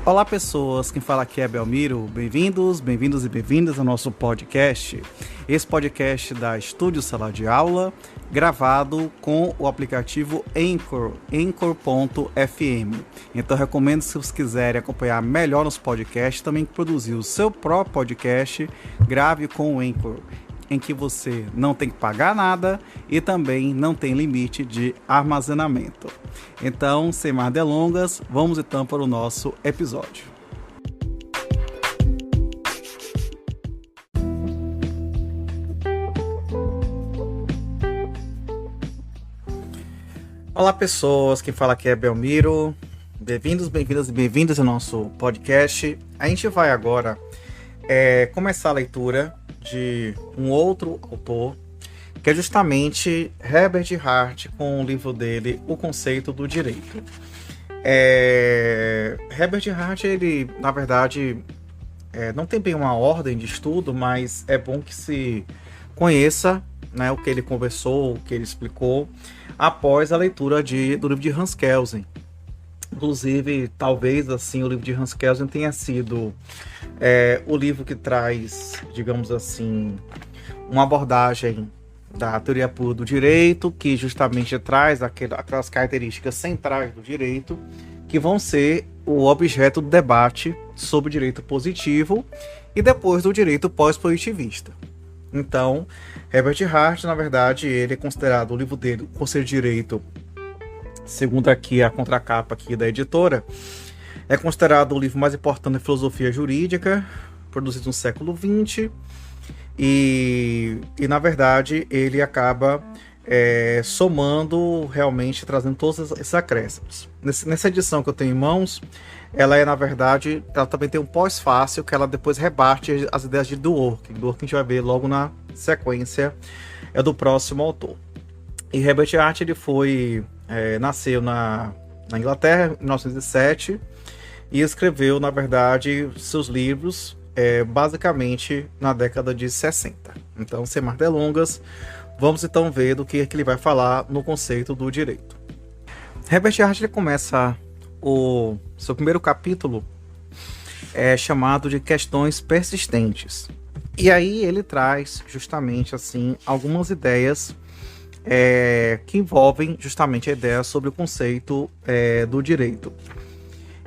Olá pessoas, quem fala aqui é Belmiro, bem-vindos e bem-vindas ao nosso podcast. Esse podcast da Estúdio Sala de Aula, gravado com o aplicativo Anchor, Anchor.fm. Então recomendo, se vocês quiserem acompanhar melhor nos podcasts, também produzir o seu próprio podcast, grave com o Anchor, em que você não tem que pagar nada e também não tem limite de armazenamento. Então, sem mais delongas, vamos então para o nosso episódio. Olá pessoas, quem fala aqui é Belmiro, bem-vindos e bem-vindas ao nosso podcast. A gente vai agora começar a leitura de um outro autor, que é justamente Herbert Hart, com o livro dele, O Conceito do Direito. Herbert Hart, ele, na verdade, não tem bem uma ordem de estudo, mas é bom que se conheça, né, o que ele conversou, o que ele explicou, após a leitura do livro de Hans Kelsen. Inclusive, talvez assim, o livro de Hans Kelsen tenha sido o livro que traz, digamos assim, uma abordagem da teoria pura do direito, que justamente traz aquelas características centrais do direito, que vão ser o objeto do debate sobre o direito positivo e depois do direito pós-positivista. Então, Herbert Hart, na verdade, ele é considerado, o livro dele, O Conceito de Direito, segundo aqui a contracapa aqui da editora, é considerado o livro mais importante da filosofia jurídica, produzido no século XX, e na verdade ele acaba somando, realmente trazendo todos esses acréscimos. Nessa edição que eu tenho em mãos, ela também tem um pós-fácil, que ela depois rebate as ideias de Dworkin. Dworkin a gente vai ver logo na sequência do próximo autor. E Herbert Hart, ele nasceu na Inglaterra em 1907 e escreveu, na verdade, seus livros basicamente na década de 60. Então, sem mais delongas, vamos então ver do que ele vai falar no conceito do direito. Herbert Hart, ele começa o seu primeiro capítulo chamado de Questões Persistentes. E aí ele traz justamente assim algumas ideias que envolvem justamente a ideia sobre o conceito do direito.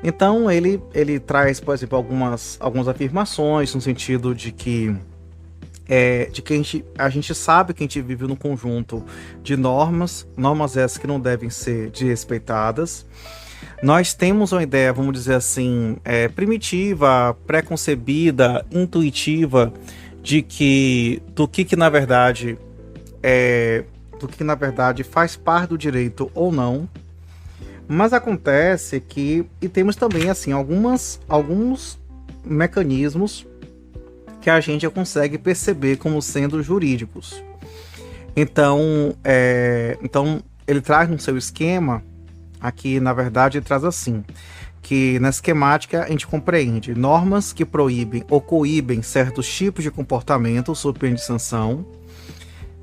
Então ele traz, por exemplo, algumas afirmações no sentido de que a gente sabe que a gente vive num conjunto de normas essas que não devem ser desrespeitadas. Nós temos uma ideia, vamos dizer assim, primitiva, pré-concebida, intuitiva do que na verdade faz parte do direito ou não. Mas acontece que temos também assim alguns mecanismos que a gente já consegue perceber como sendo jurídicos. Então ele traz no seu esquema aqui, na verdade, ele traz assim, que na esquemática a gente compreende normas que proíbem ou coíbem certos tipos de comportamento sob pena de sanção.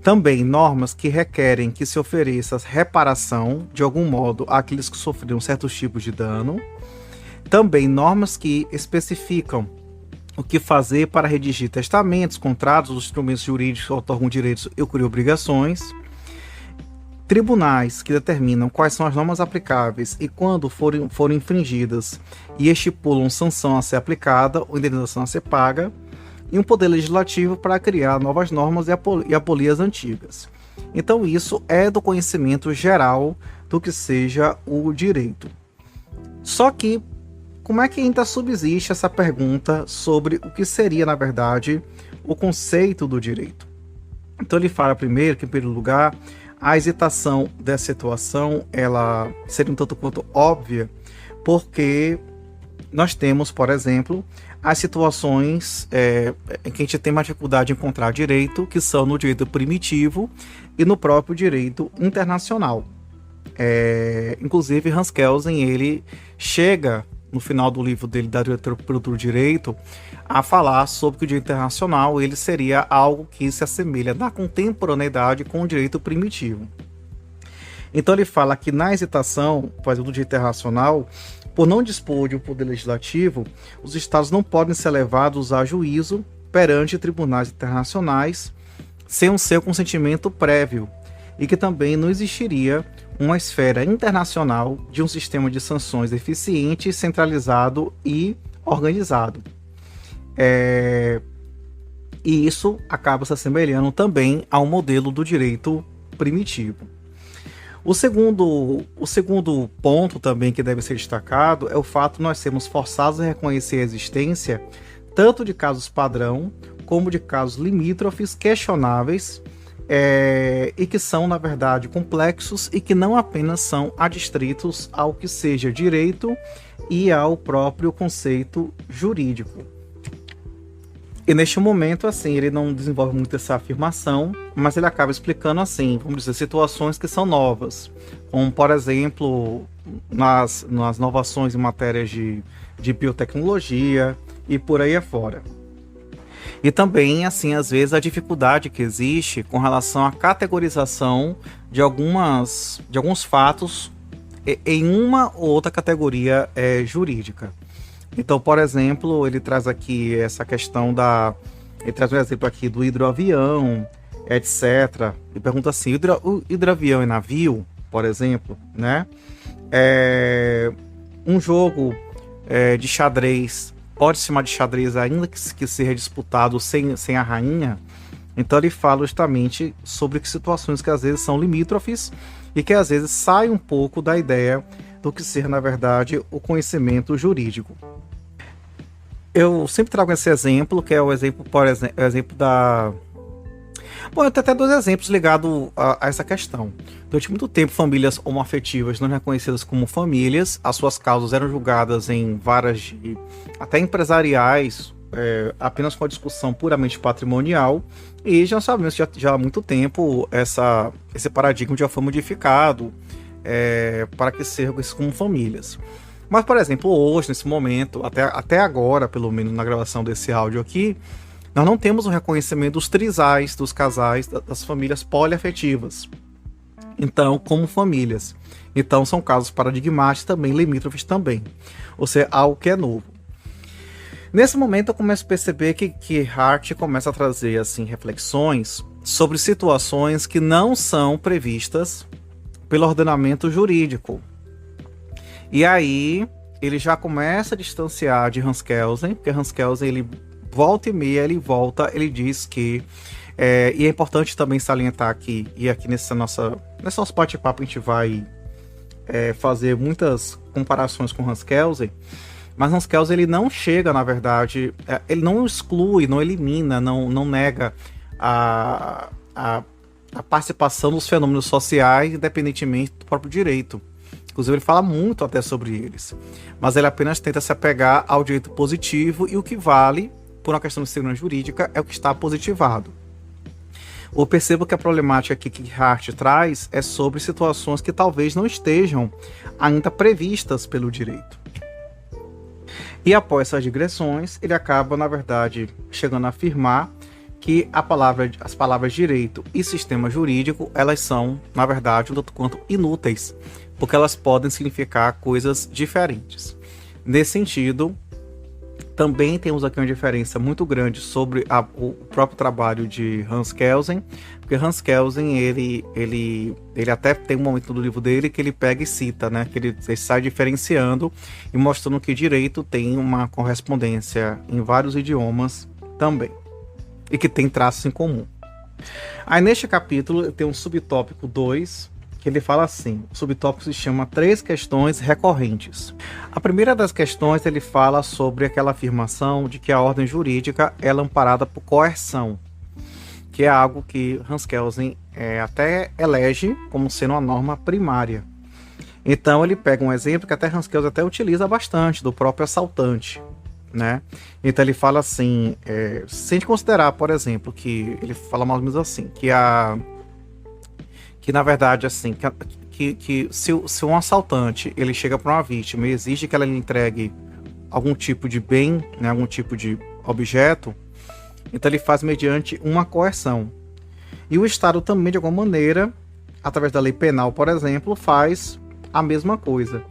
Também normas que requerem que se ofereça reparação, de algum modo, àqueles que sofreram certos tipos de dano. Também normas que especificam o que fazer para redigir testamentos, contratos, os instrumentos jurídicos que otorgam direitos e obrigações. Tribunais que determinam quais são as normas aplicáveis e quando forem infringidas e estipulam sanção a ser aplicada ou indenização a ser paga. E um poder legislativo para criar novas normas e abolir as antigas. Então isso é do conhecimento geral do que seja o direito. Só que, como é que ainda subsiste essa pergunta sobre o que seria, na verdade, o conceito do direito? Então ele fala primeiro que, em primeiro lugar, a hesitação dessa situação ela seria um tanto quanto óbvia, porque nós temos, por exemplo, as situações em que a gente tem uma dificuldade de encontrar direito, que são no direito primitivo e no próprio direito internacional. Inclusive, Hans Kelsen, ele chega, no final do livro dele, da Teoria do Direito, a falar sobre que o direito internacional ele seria algo que se assemelha na contemporaneidade com o direito primitivo. Então ele fala que na hesitação, por exemplo, do direito internacional, Por não dispor de um poder legislativo, os estados não podem ser levados a juízo perante tribunais internacionais sem o seu consentimento prévio, e que também não existiria uma esfera internacional de um sistema de sanções eficiente, centralizado e organizado. E isso acaba se assemelhando também ao modelo do direito primitivo. O segundo ponto também que deve ser destacado é o fato de nós sermos forçados a reconhecer a existência tanto de casos padrão como de casos limítrofes questionáveis, e que são, na verdade, complexos e que não apenas são adstritos ao que seja direito e ao próprio conceito jurídico. E neste momento, assim, ele não desenvolve muito essa afirmação, mas ele acaba explicando, assim, vamos dizer, situações que são novas, como, por exemplo, nas inovações em matérias de biotecnologia e por aí afora. E também, assim, às vezes a dificuldade que existe com relação à categorização de alguns fatos em uma ou outra categoria jurídica. Então, por exemplo, ele traz aqui essa questão ele traz um exemplo aqui do hidroavião, etc. Ele pergunta assim, o hidroavião é navio, por exemplo, né? Um jogo de xadrez pode se chamar de xadrez ainda que seja disputado sem a rainha. Então ele fala justamente sobre situações que às vezes são limítrofes e que às vezes saem um pouco da ideia do que ser, na verdade, o conhecimento jurídico. Eu sempre trago esse exemplo, que é o exemplo, por exemplo da... Bom, eu tenho até dois exemplos ligados a essa questão. Durante muito tempo, famílias homoafetivas não reconhecidas como famílias, as suas causas eram julgadas em varas até empresariais, apenas com a discussão puramente patrimonial, e já sabemos que já há muito tempo esse paradigma já foi modificado para que sejam como famílias. Mas, por exemplo, hoje, nesse momento, até agora, pelo menos na gravação desse áudio aqui, nós não temos o reconhecimento dos trisais, dos casais, das famílias poliafetivas. Então, como famílias. Então, são casos paradigmáticos também, limítrofes também. Ou seja, algo que é novo. Nesse momento, eu começo a perceber que Hart começa a trazer assim, reflexões sobre situações que não são previstas pelo ordenamento jurídico. E aí, ele já começa a distanciar de Hans Kelsen, porque Hans Kelsen, ele volta e meia, ele diz que, e é importante também salientar aqui, e aqui nesse nosso bate-papo a gente vai fazer muitas comparações com Hans Kelsen, mas Hans Kelsen, ele não chega, na verdade, ele não exclui, não elimina, não nega a participação dos fenômenos sociais, independentemente do próprio direito. Inclusive, ele fala muito até sobre eles. Mas ele apenas tenta se apegar ao direito positivo, e o que vale, por uma questão de segurança jurídica, é o que está positivado. Eu percebo que a problemática aqui que Hart traz é sobre situações que talvez não estejam ainda previstas pelo direito. E após essas digressões, ele acaba, na verdade, chegando a afirmar que as palavras direito e sistema jurídico, elas são, na verdade, um tanto quanto inúteis, porque elas podem significar coisas diferentes. Nesse sentido, também temos aqui uma diferença muito grande sobre o próprio trabalho de Hans Kelsen, porque Hans Kelsen, ele até tem um momento do livro dele que ele pega e cita, né, que ele sai diferenciando e mostrando que direito tem uma correspondência em vários idiomas também, e que tem traços em comum. Aí neste capítulo tem um subtópico 2, que ele fala assim, o subtópico se chama 3 questões recorrentes. A primeira das questões, ele fala sobre aquela afirmação de que a ordem jurídica é amparada por coerção, que é algo que Hans Kelsen até elege como sendo uma norma primária. Então ele pega um exemplo que até Hans Kelsen até utiliza bastante, do próprio assaltante, né? Então ele fala assim, se a gente considerar, por exemplo, que ele fala mais ou menos assim, que na verdade, assim, que se um assaltante ele chega para uma vítima e exige que ela lhe entregue algum tipo de bem, né, algum tipo de objeto, então ele faz mediante uma coerção. E o Estado também, de alguma maneira, através da lei penal, por exemplo, faz a mesma coisa.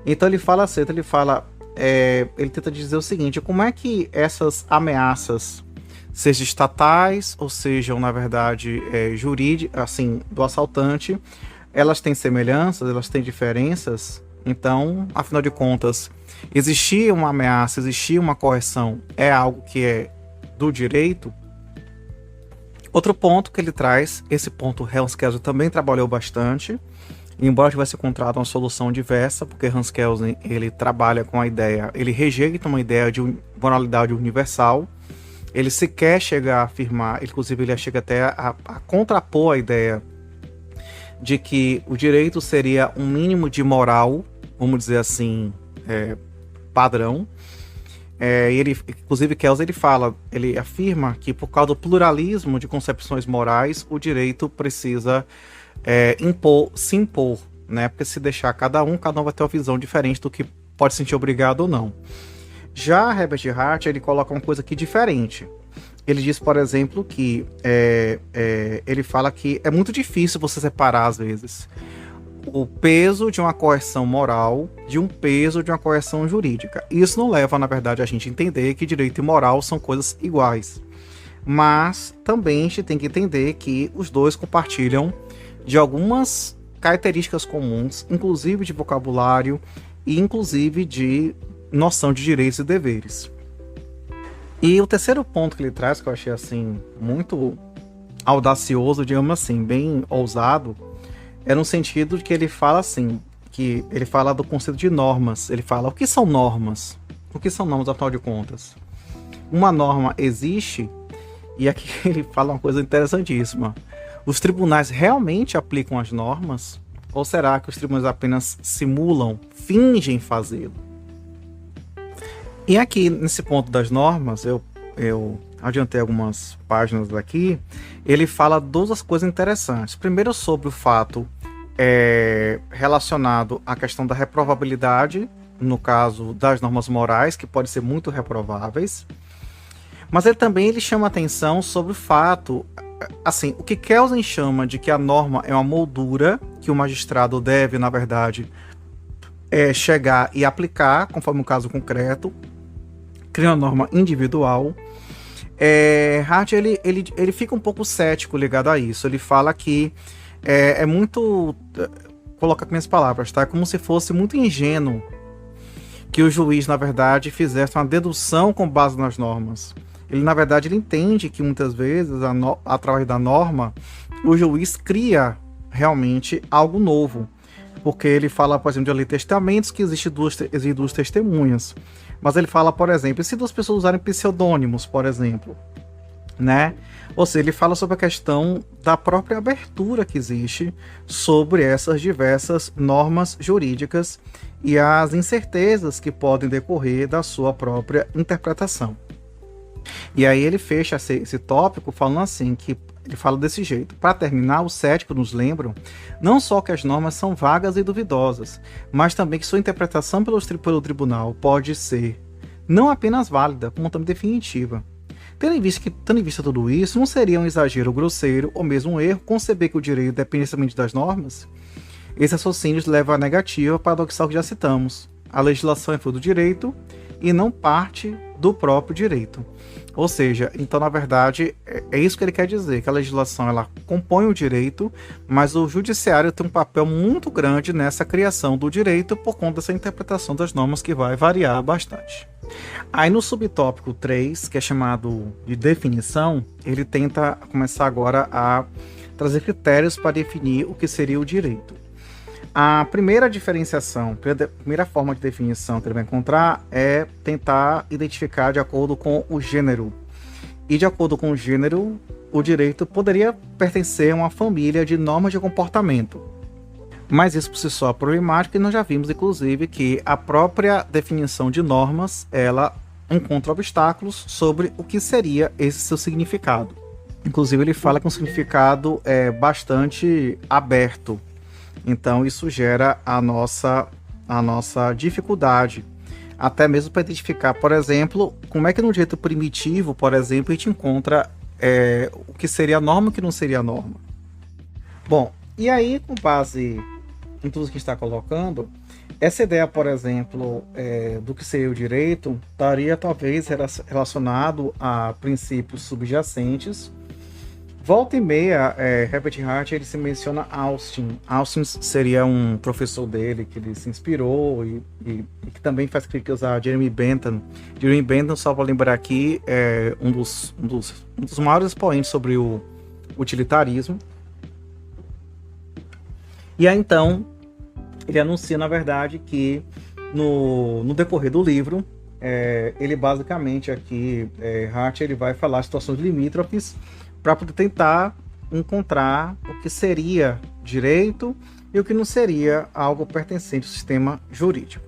Então ele fala assim, ele tenta dizer o seguinte: como é que essas ameaças, sejam estatais ou sejam, na verdade, jurídicas, assim, do assaltante, elas têm semelhanças, elas têm diferenças. Então, afinal de contas, existir uma ameaça, existir uma coerção é algo que é do direito. Outro ponto que ele traz, esse ponto Hans Kelsen também trabalhou bastante, embora tivesse encontrado uma solução diversa, porque Hans Kelsen, ele trabalha com a ideia, ele rejeita uma ideia de moralidade universal, ele sequer chega a afirmar, inclusive ele chega até a contrapor a ideia de que o direito seria um mínimo de moral, vamos dizer assim, padrão. Inclusive Kelsen, ele afirma que por causa do pluralismo de concepções morais, o direito precisa se impor, né? Porque se deixar cada um vai ter uma visão diferente do que pode se sentir obrigado ou não. Já Herbert Hart, ele coloca uma coisa aqui diferente. Ele diz, por exemplo, que ele fala que é muito difícil você separar, às vezes, o peso de uma coerção moral de um peso de uma coerção jurídica. Isso não leva, na verdade, a gente a entender que direito e moral são coisas iguais. Mas também a gente tem que entender que os dois compartilham de algumas características comuns, inclusive de vocabulário e inclusive de noção de direitos e deveres. E o terceiro ponto que ele traz, que eu achei assim muito audacioso, digamos assim, bem ousado, é no sentido de que ele fala assim, que ele fala do conceito de normas. Ele fala, o que são normas? O que são normas, afinal de contas? Uma norma existe, e aqui ele fala uma coisa interessantíssima. Os tribunais realmente aplicam as normas? Ou será que os tribunais apenas simulam, fingem fazê-lo? E aqui, nesse ponto das normas, eu adiantei algumas páginas daqui, ele fala duas coisas interessantes. Primeiro, sobre o fato relacionado à questão da reprovabilidade, no caso das normas morais, que podem ser muito reprováveis. Mas ele chama atenção sobre o fato, assim, o que Kelsen chama de que a norma é uma moldura que o magistrado deve, na verdade, chegar e aplicar, conforme o caso concreto, cria uma norma individual. Hart, ele fica um pouco cético ligado a isso. Ele fala que é muito... Coloca com minhas palavras, tá? Como se fosse muito ingênuo que o juiz, na verdade, fizesse uma dedução com base nas normas. Ele, na verdade, ele entende que muitas vezes, através da norma, o juiz cria realmente algo novo. Porque ele fala, por exemplo, de ali testamentos que existem duas testemunhas. Mas ele fala, por exemplo, e se duas pessoas usarem pseudônimos, por exemplo, né? Ou seja, ele fala sobre a questão da própria abertura que existe sobre essas diversas normas jurídicas e as incertezas que podem decorrer da sua própria interpretação. E aí ele fecha esse tópico falando assim, que ele fala desse jeito: para terminar, os céticos nos lembram não só que as normas são vagas e duvidosas, mas também que sua interpretação pelo tribunal pode ser não apenas válida, como também definitiva. Tendo em vista tudo isso, não seria um exagero grosseiro ou mesmo um erro conceber que o direito depende somente das normas? Esse raciocínio leva à negativa paradoxal que já citamos. A legislação é fruto do direito e não parte do próprio direito. Ou seja, então na verdade é isso que ele quer dizer, que a legislação ela compõe o direito, mas o judiciário tem um papel muito grande nessa criação do direito por conta dessa interpretação das normas que vai variar bastante. Aí no subtópico 3, que é chamado de definição, ele tenta começar agora a trazer critérios para definir o que seria o direito. A primeira diferenciação, a primeira forma de definição que ele vai encontrar é tentar identificar de acordo com o gênero. E de acordo com o gênero, o direito poderia pertencer a uma família de normas de comportamento. Mas isso por si só é problemático, e nós já vimos, inclusive, que a própria definição de normas, ela encontra obstáculos sobre o que seria esse seu significado. Inclusive, ele fala que um significado é bastante aberto. Então isso gera a nossa dificuldade, até mesmo para identificar, por exemplo, como é que no direito primitivo, por exemplo, a gente encontra o que seria a norma e o que não seria a norma. Bom, e aí com base em tudo que está colocando, essa ideia, por exemplo, do que seria o direito, estaria talvez relacionado a princípios subjacentes. Volta e meia, Herbert Hart, ele se menciona Austin. Austin seria um professor dele que ele se inspirou e que também faz críticas a Jeremy Bentham. Jeremy Bentham, só para lembrar aqui, é um dos maiores expoentes sobre o utilitarismo. E aí, então, ele anuncia, na verdade, que no decorrer do livro, ele basicamente aqui, Hart, ele vai falar situações limítrofes para poder tentar encontrar o que seria direito e o que não seria algo pertencente ao sistema jurídico.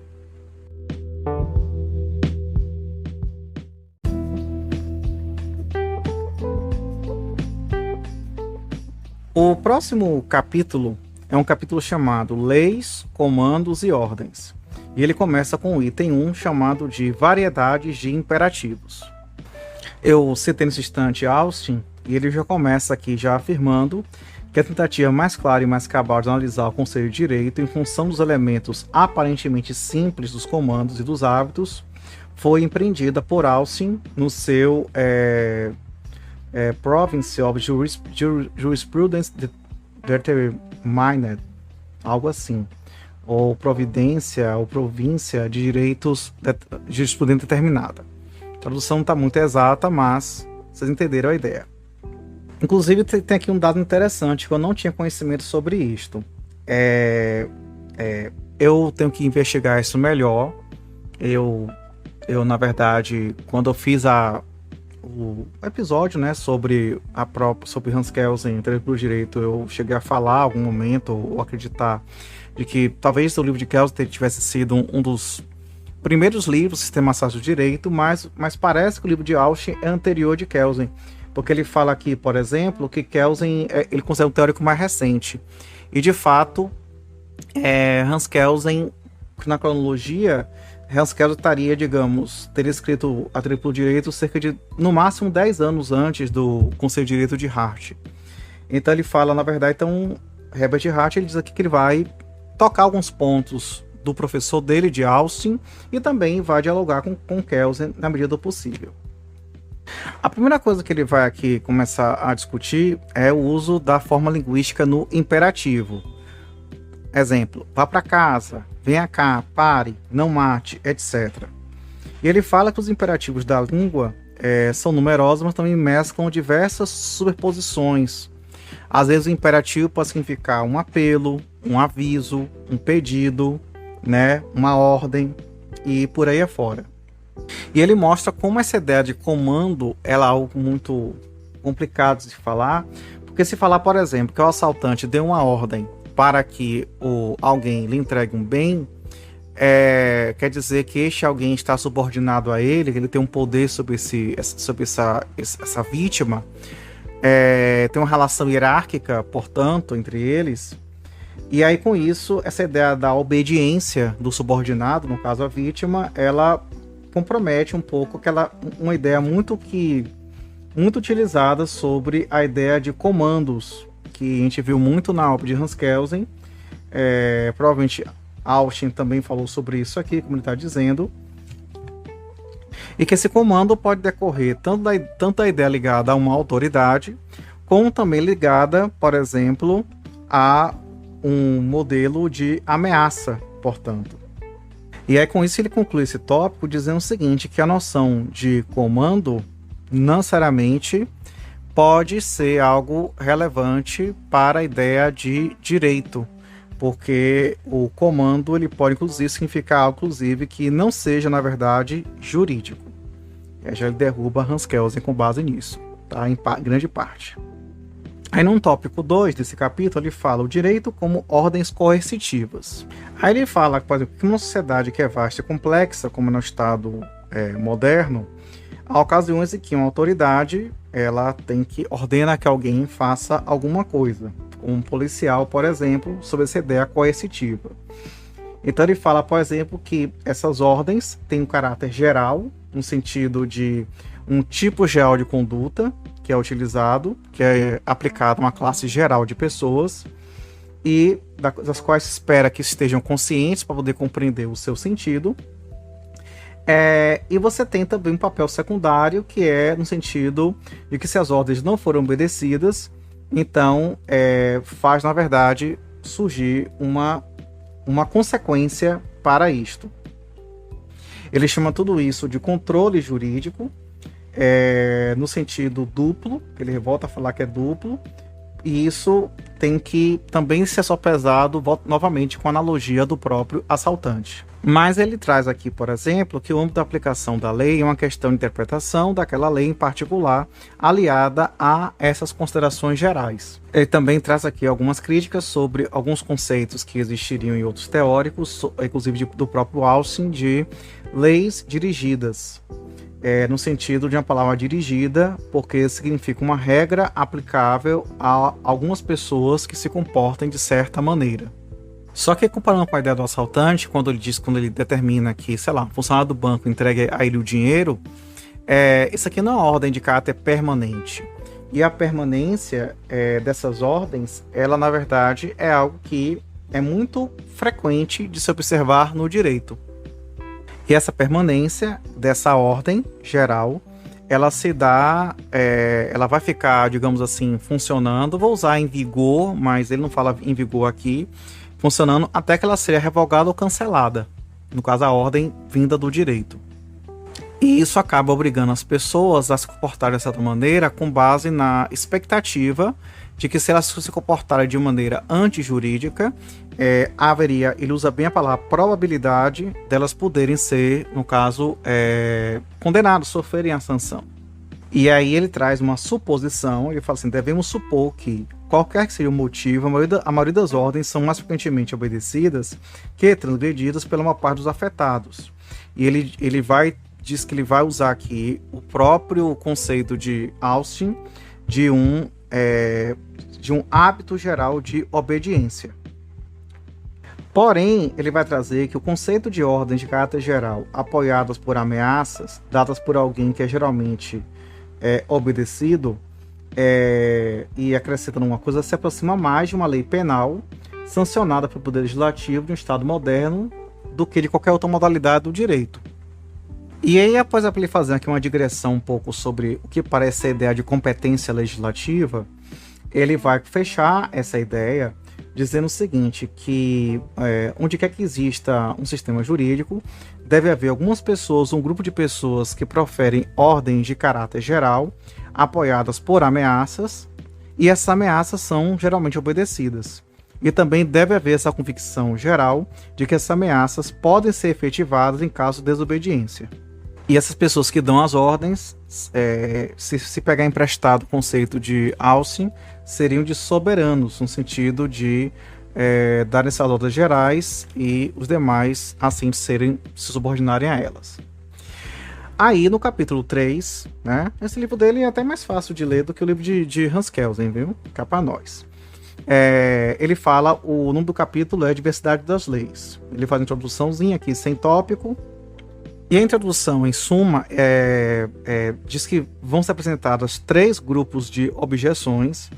O próximo capítulo é um capítulo chamado Leis, Comandos e Ordens. E ele começa com o item 1, chamado de Variedades de Imperativos. Eu citei nesse instante Austin, e ele já começa aqui já afirmando que a tentativa mais clara e mais cabal de analisar o conceito de direito em função dos elementos aparentemente simples dos comandos e dos hábitos foi empreendida por Austin no seu Province of Jurisprudence Determined, algo assim, ou Providência ou Província de Direitos de Jurisprudência Determinada. A tradução não está muito exata, mas vocês entenderam a ideia. Inclusive, tem aqui um dado interessante, que eu não tinha conhecimento sobre isto. Eu tenho que investigar isso melhor. Eu na verdade, quando eu fiz o episódio, né, sobre Hans Kelsen, Direito pelo Direito, eu cheguei a falar em algum momento, ou acreditar, de que talvez o livro de Kelsen tivesse sido um dos primeiros livros, Sistema Sácio do Direito, mas parece que o livro de Austin é anterior de Kelsen. Porque ele fala aqui, por exemplo, que Kelsen ele considera um teórico mais recente. E, de fato, Hans Kelsen, na cronologia, Hans Kelsen teria escrito a Direito pelo Direito cerca de, no máximo, 10 anos antes do Conselho de Direito de Hart. Então, ele fala, na verdade, Herbert Hart, ele diz aqui que ele vai tocar alguns pontos do professor dele, de Austin, e também vai dialogar com Kelsen na medida do possível. A primeira coisa que ele vai aqui começar a discutir é o uso da forma linguística no imperativo. Exemplo, vá para casa, venha cá, pare, não mate, etc. E ele fala que os imperativos da língua são numerosos, mas também mesclam diversas superposições. Às vezes o imperativo pode significar um apelo, um aviso, um pedido, né, uma ordem e por aí afora. E ele mostra como essa ideia de comando ela é algo muito complicado de falar, porque se falar, por exemplo, que o assaltante deu uma ordem para que alguém lhe entregue um bem, quer dizer que este alguém está subordinado a ele, que ele tem um poder sobre essa vítima, tem uma relação hierárquica, portanto, entre eles. E aí, com isso, essa ideia da obediência do subordinado, no caso a vítima, ela compromete um pouco uma ideia muito utilizada sobre a ideia de comandos, que a gente viu muito na obra de Hans Kelsen. Provavelmente Austin também falou sobre isso aqui, como ele está dizendo. E que esse comando pode decorrer tanto da ideia ligada a uma autoridade, como também ligada, por exemplo, a um modelo de ameaça, portanto. E aí, com isso, ele conclui esse tópico dizendo o seguinte, que a noção de comando, não necessariamente, pode ser algo relevante para a ideia de direito, porque o comando ele pode, inclusive, significar algo, inclusive, que não seja, na verdade, jurídico. E aí já ele derruba Hans Kelsen com base nisso, tá? Em grande parte. Aí no tópico 2 desse capítulo, ele fala o direito como ordens coercitivas. Aí ele fala, por exemplo, que uma sociedade que é vasta e complexa, como no Estado moderno, há ocasiões em que uma autoridade ela tem que ordenar que alguém faça alguma coisa. Um policial, por exemplo, sobre essa ideia coercitiva. Então ele fala, por exemplo, que essas ordens têm um caráter geral, no sentido de um tipo geral de conduta, que é utilizado, que é aplicado a uma classe geral de pessoas, e das quais se espera que estejam conscientes para poder compreender o seu sentido. E você tem também um papel secundário, que é no sentido de que se as ordens não foram obedecidas, então faz, na verdade, surgir uma consequência para isto. Ele chama tudo isso de controle jurídico, no sentido duplo, ele volta a falar que é duplo, e isso tem que também ser sopesado novamente com a analogia do próprio assaltante. Mas ele traz aqui, por exemplo, que o âmbito da aplicação da lei é uma questão de interpretação daquela lei em particular, aliada a essas considerações gerais. Ele também traz aqui algumas críticas sobre alguns conceitos que existiriam em outros teóricos, inclusive do próprio Austin, de leis dirigidas. No sentido de uma palavra dirigida, porque significa uma regra aplicável a algumas pessoas que se comportem de certa maneira. Só que comparando com a ideia do assaltante, quando ele determina que, sei lá, um funcionário do banco entregue a ele o dinheiro, isso aqui não é uma ordem de caráter permanente. E a permanência dessas ordens, ela na verdade é algo que é muito frequente de se observar no direito. E essa permanência dessa ordem geral, ela se dá, ela vai ficar, digamos assim, funcionando, vou usar em vigor, mas ele não fala em vigor aqui, funcionando até que ela seja revogada ou cancelada, no caso a ordem vinda do direito. E isso acaba obrigando as pessoas a se comportarem dessa maneira com base na expectativa de que se elas se comportarem de maneira antijurídica, haveria, ele usa bem a palavra probabilidade delas poderem ser, no caso, condenados, sofrerem a sanção. E aí ele traz uma suposição, ele fala assim, devemos supor que qualquer que seja o motivo, a maioria das ordens são mais frequentemente obedecidas que transgredidas pela maior parte dos afetados. E ele diz que ele vai usar aqui o próprio conceito de Austin de um hábito geral de obediência. Porém, ele vai trazer que o conceito de ordem de caráter geral apoiadas por ameaças, dadas por alguém que é geralmente obedecido, e acrescentando uma coisa, se aproxima mais de uma lei penal sancionada pelo Poder Legislativo de um Estado moderno do que de qualquer outra modalidade do direito. E aí, após ele fazer aqui uma digressão um pouco sobre o que parece a ideia de competência legislativa, ele vai fechar essa ideia dizendo o seguinte, que onde quer que exista um sistema jurídico, deve haver algumas pessoas, um grupo de pessoas que proferem ordens de caráter geral, apoiadas por ameaças, e essas ameaças são geralmente obedecidas. E também deve haver essa convicção geral de que essas ameaças podem ser efetivadas em caso de desobediência. E essas pessoas que dão as ordens, se pegar emprestado o conceito de Austin, seriam de soberanos, no sentido de darem essas ordens gerais e os demais, assim, se subordinarem a elas. Aí, no capítulo 3, né, esse livro dele é até mais fácil de ler do que o livro de Hans Kelsen, viu? Cá pra nós. Ele fala, o nome do capítulo é Diversidade das Leis. Ele faz uma introduçãozinha aqui, sem tópico. E a introdução, em suma, diz que vão ser apresentados 3 grupos de objeções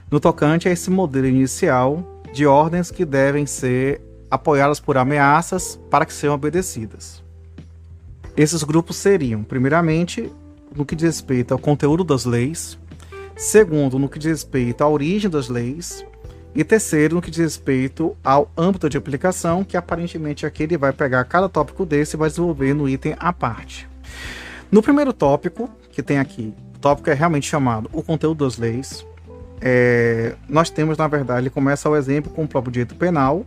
no tocante a esse modelo inicial de ordens que devem ser apoiadas por ameaças para que sejam obedecidas. Esses grupos seriam, primeiramente, no que diz respeito ao conteúdo das leis, segundo, no que diz respeito à origem das leis, e terceiro, no que diz respeito ao âmbito de aplicação, que aparentemente aqui ele vai pegar cada tópico desse e vai desenvolver no item à parte. No primeiro tópico, que tem aqui, o tópico é realmente chamado o conteúdo das leis, nós temos, na verdade, ele começa o exemplo com o próprio direito penal,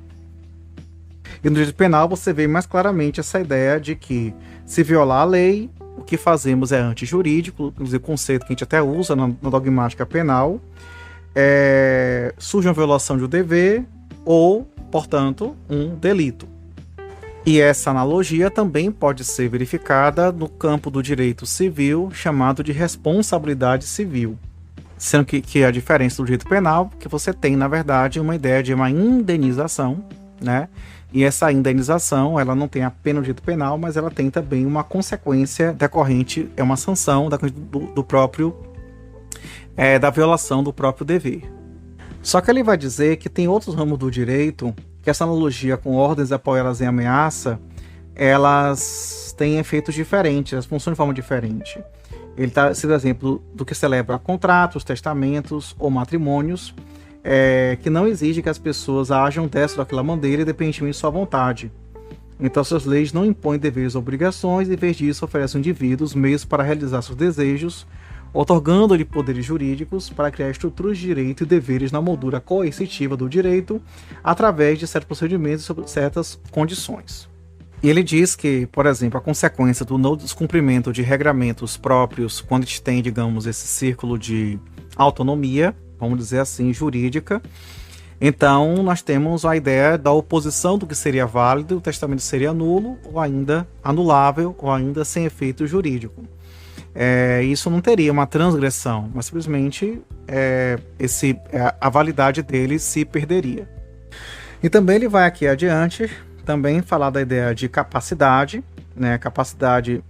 e no direito penal você vê mais claramente essa ideia de que, se violar a lei, o que fazemos é antijurídico, inclusive conceito que a gente até usa na dogmática penal, surge uma violação de um dever ou, portanto, um delito. E essa analogia também pode ser verificada no campo do direito civil, chamado de responsabilidade civil. Sendo que a diferença do direito penal, que você tem, na verdade, uma ideia de uma indenização, né? E essa indenização, ela não tem apenas o direito penal, mas ela tem também uma consequência decorrente, uma sanção do próprio da violação do próprio dever. Só que ele vai dizer que tem outros ramos do direito que essa analogia com ordens apoiadas em ameaça, elas têm efeitos diferentes, elas funcionam de forma diferente. Ele está sendo exemplo do que celebra contratos, testamentos ou matrimônios, que não exige que as pessoas ajam dessa ou daquela maneira, independentemente de sua vontade. Então, essas leis não impõem deveres ou obrigações, e, em vez disso, oferecem ao indivíduo meios para realizar seus desejos, otorgando-lhe poderes jurídicos para criar estruturas de direito e deveres na moldura coercitiva do direito, através de certos procedimentos e sob certas condições. E ele diz que, por exemplo, a consequência do não descumprimento de regramentos próprios, quando a gente tem, digamos, esse círculo de autonomia, vamos dizer assim, jurídica, então nós temos a ideia da oposição do que seria válido, o testamento seria nulo, ou ainda anulável, ou ainda sem efeito jurídico. Isso não teria uma transgressão, mas simplesmente a validade dele se perderia. E também ele vai aqui adiante também falar da ideia de capacidade, né? Capacidade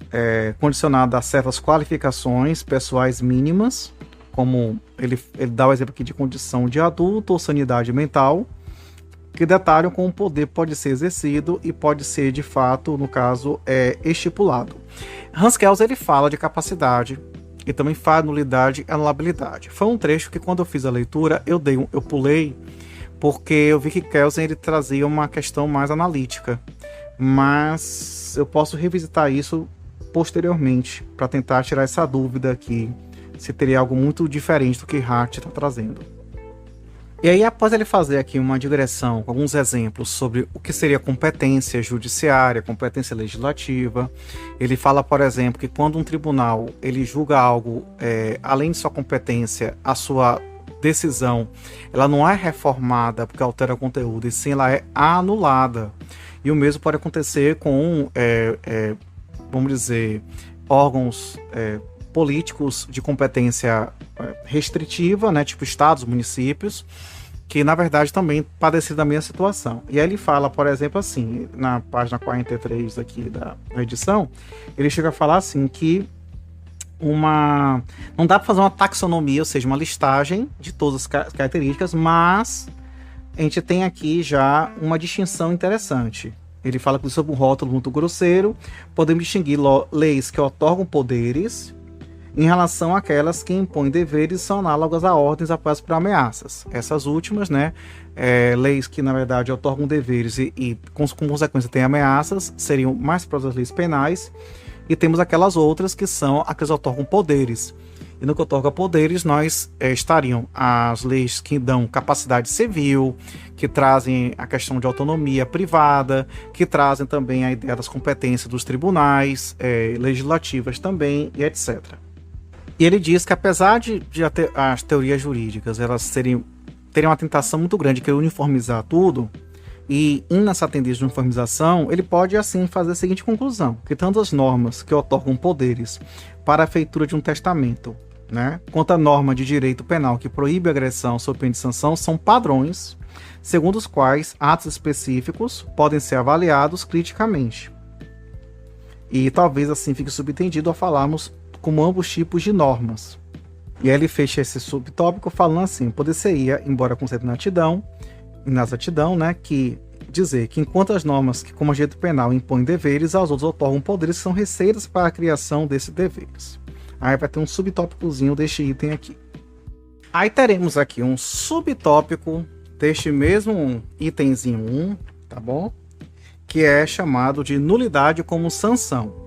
condicionada a certas qualificações pessoais mínimas, como ele dá o exemplo aqui de condição de adulto ou sanidade mental, que detalham como o poder pode ser exercido e pode ser, de fato, no caso, estipulado. Hans Kelsen, ele fala de capacidade e também fala nulidade e anulabilidade. Foi um trecho que, quando eu fiz a leitura, eu pulei, porque eu vi que Kelsen ele trazia uma questão mais analítica, mas eu posso revisitar isso posteriormente para tentar tirar essa dúvida aqui, se teria algo muito diferente do que Hart está trazendo. E aí, após ele fazer aqui uma digressão com alguns exemplos sobre o que seria competência judiciária, competência legislativa, ele fala, por exemplo, que quando um tribunal ele julga algo, além de sua competência, a sua decisão, ela não é reformada porque altera o conteúdo, e sim ela é anulada. E o mesmo pode acontecer com, vamos dizer, órgãos políticos de competência restritiva, né, tipo estados, municípios, que na verdade também padeciam da mesma situação. E aí ele fala, por exemplo, assim, na página 43 aqui da edição, ele chega a falar assim que não dá para fazer uma taxonomia, ou seja, uma listagem de todas as características, mas a gente tem aqui já uma distinção interessante. Ele fala que sob um rótulo muito grosseiro, podemos distinguir leis que otorgam poderes em relação àquelas que impõem deveres e são análogas a ordens apoiadas por ameaças. Essas últimas, né, leis que na verdade otorgam deveres e com consequência têm ameaças, seriam mais próximas das leis penais, e temos aquelas outras que são aquelas que otorgam poderes. E no que otorga poderes, nós estariam as leis que dão capacidade civil, que trazem a questão de autonomia privada, que trazem também a ideia das competências dos tribunais, legislativas também, e etc. E ele diz que apesar de as teorias jurídicas elas terem uma tentação muito grande de querer uniformizar tudo, e indo nessa tendência de uniformização, ele pode assim fazer a seguinte conclusão, que tanto as normas que otorgam poderes para a feitura de um testamento, né, quanto a norma de direito penal que proíbe a agressão sob pena de sanção são padrões, segundo os quais atos específicos podem ser avaliados criticamente. E talvez assim fique subentendido ao falarmos como ambos tipos de normas. E aí ele fecha esse subtópico falando assim: poder-se-ia, embora com certa inexatidão, né, que dizer que enquanto as normas que, como direito penal, impõem deveres, aos outros otorgam poderes que são receitas para a criação desses deveres. Aí vai ter um subtópicozinho deste item aqui. Aí teremos aqui um subtópico deste mesmo itemzinho 1, tá bom? Que é chamado de nulidade como sanção.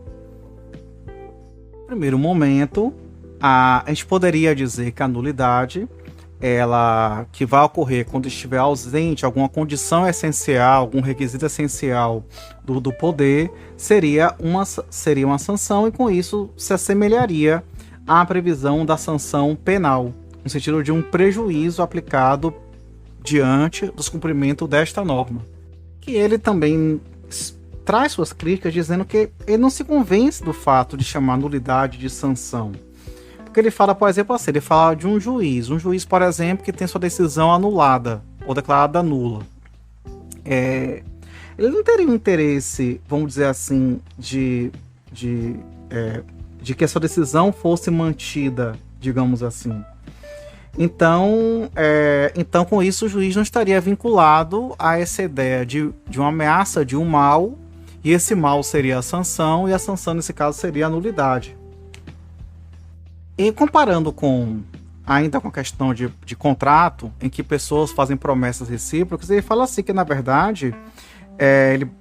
No primeiro momento, a gente poderia dizer que a nulidade, ela que vai ocorrer quando estiver ausente alguma condição essencial, algum requisito essencial do poder, seria uma sanção, e com isso se assemelharia à previsão da sanção penal, no sentido de um prejuízo aplicado diante do descumprimento desta norma. Que ele também traz suas críticas dizendo que ele não se convence do fato de chamar nulidade de sanção. Porque ele fala, por exemplo, assim, ele fala de um juiz, por exemplo, que tem sua decisão anulada ou declarada nula. Ele não teria um interesse, vamos dizer assim, de que a sua decisão fosse mantida, digamos assim. Então, com isso, o juiz não estaria vinculado a essa ideia de uma ameaça de um mal, e esse mal seria a sanção, e a sanção, nesse caso, seria a nulidade. E comparando ainda com a questão de contrato, em que pessoas fazem promessas recíprocas, ele fala assim que, na verdade,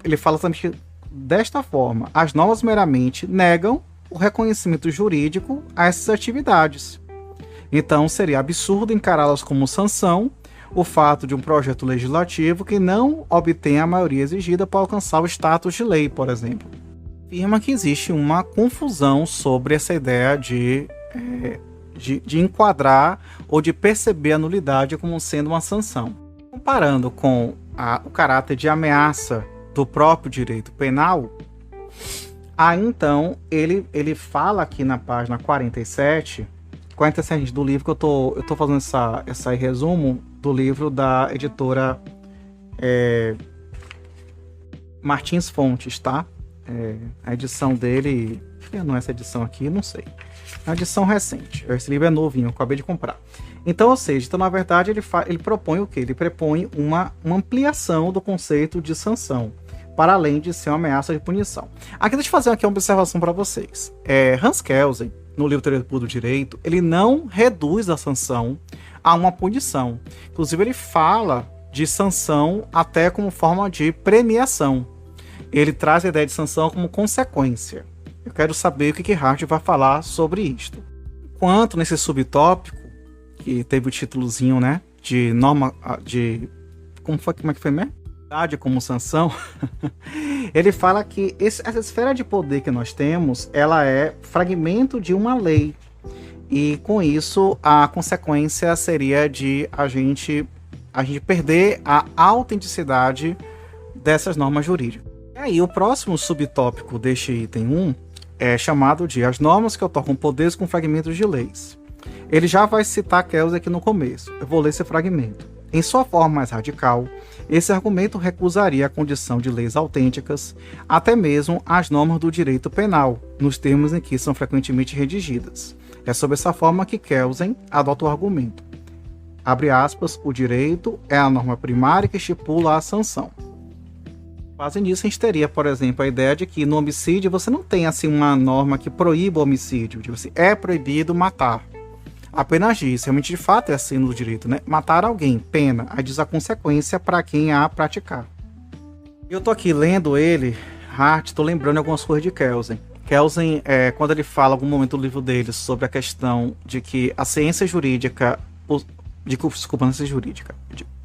ele fala também desta forma: as normas meramente negam o reconhecimento jurídico a essas atividades. Então, seria absurdo encará-las como sanção o fato de um projeto legislativo que não obtém a maioria exigida para alcançar o status de lei, por exemplo. Afirma que existe uma confusão sobre essa ideia de enquadrar ou de perceber a nulidade como sendo uma sanção. Comparando com o caráter de ameaça do próprio direito penal, aí então ele fala aqui na página 47 do livro, que eu tô fazendo esse resumo do livro da editora Martins Fontes, tá? A edição dele, não é essa edição aqui, não sei. É uma edição recente. Esse livro é novinho, eu acabei de comprar. Então, ou seja, na verdade ele propõe o quê? Ele propõe uma ampliação do conceito de sanção, para além de ser uma ameaça de punição. Aqui deixa eu fazer aqui uma observação para vocês. Hans Kelsen, no livro Teoria do Direito, ele não reduz a sanção a uma punição. Inclusive, ele fala de sanção até como forma de premiação. Ele traz a ideia de sanção como consequência. Eu quero saber o que Hart vai falar sobre isto. Enquanto nesse subtópico, que teve o títulozinho, né, de norma de... Como é que foi mesmo? Como sanção, ele fala que essa esfera de poder que nós temos, ela é fragmento de uma lei, e com isso a consequência seria de a gente perder a autenticidade dessas normas jurídicas. E aí o próximo subtópico deste item 1 é chamado de as normas que otorgam poderes com fragmentos de leis. Ele já vai citar Kelsen aqui no começo, eu vou ler esse fragmento. Em sua forma mais radical, esse argumento recusaria a condição de leis autênticas, até mesmo as normas do direito penal, nos termos em que são frequentemente redigidas. É sob essa forma que Kelsen adota o argumento. Abre aspas, o direito é a norma primária que estipula a sanção. Base nisso, a gente teria, por exemplo, a ideia de que no homicídio você não tem assim uma norma que proíba o homicídio, tipo assim, é proibido matar. Apenas diz, realmente de fato é assim no direito, né? Matar alguém, pena, aí diz a consequência para quem a praticar. Eu tô aqui lendo ele, Hart, tô lembrando algumas coisas de Kelsen. Kelsen, quando ele fala em algum momento do livro dele sobre a questão de que a ciência jurídica,